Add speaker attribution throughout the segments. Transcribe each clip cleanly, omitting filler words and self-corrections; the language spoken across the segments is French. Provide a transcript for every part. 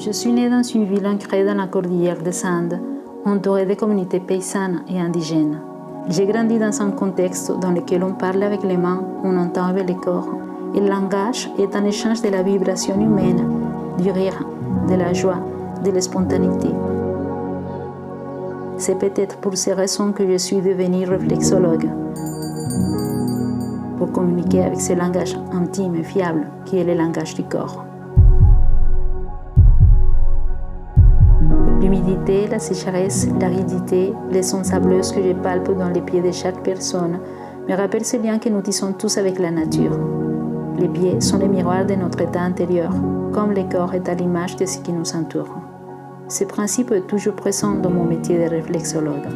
Speaker 1: Je suis née dans une ville ancrée dans la cordillère des Andes, entourée de communautés paysannes et indigènes. J'ai grandi dans un contexte dans lequel on parle avec les mains, on entend avec le corps. Et le langage est un échange de la vibration humaine, du rire, de la joie, de la spontanéité. C'est peut-être pour ces raisons que je suis devenue réflexologue, pour communiquer avec ce langage intime et fiable qui est le langage du corps. L'humidité, la sécheresse, l'aridité, les sons sableuses que je palpe dans les pieds de chaque personne me rappellent ce lien que nous tissons tous avec la nature. Les pieds sont les miroirs de notre état intérieur, comme le corps est à l'image de ce qui nous entoure. Ce principe est toujours présent dans mon métier de réflexologue.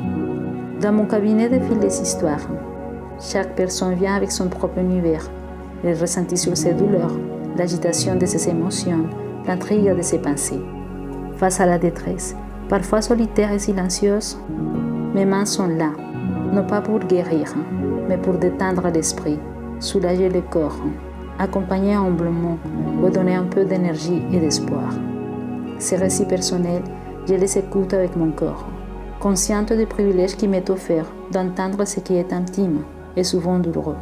Speaker 1: Dans mon cabinet défilent les histoires. Chaque personne vient avec son propre univers, le ressenti sur ses douleurs, l'agitation de ses émotions, l'intrigue de ses pensées. Face à la détresse, parfois solitaire et silencieuse, mes mains sont là, non pas pour guérir, mais pour détendre l'esprit, soulager le corps, accompagner humblement ou donner un peu d'énergie et d'espoir. Ces récits personnels, je les écoute avec mon corps, consciente des privilèges qui m'est offert d'entendre ce qui est intime et souvent douloureux.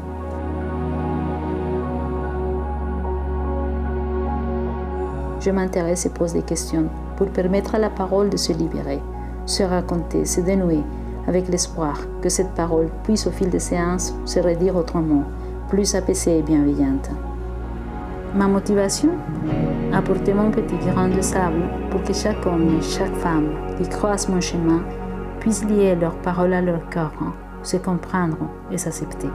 Speaker 1: Je m'intéresse et pose des questions pour permettre à la parole de se libérer, se raconter, se dénouer, avec l'espoir que cette parole puisse au fil des séances se redire autrement, plus apaisée et bienveillante. Ma motivation? Apporter mon petit grain de sable pour que chaque homme et chaque femme qui croise mon chemin puisse lier leurs paroles à leur cœur, se comprendre et s'accepter.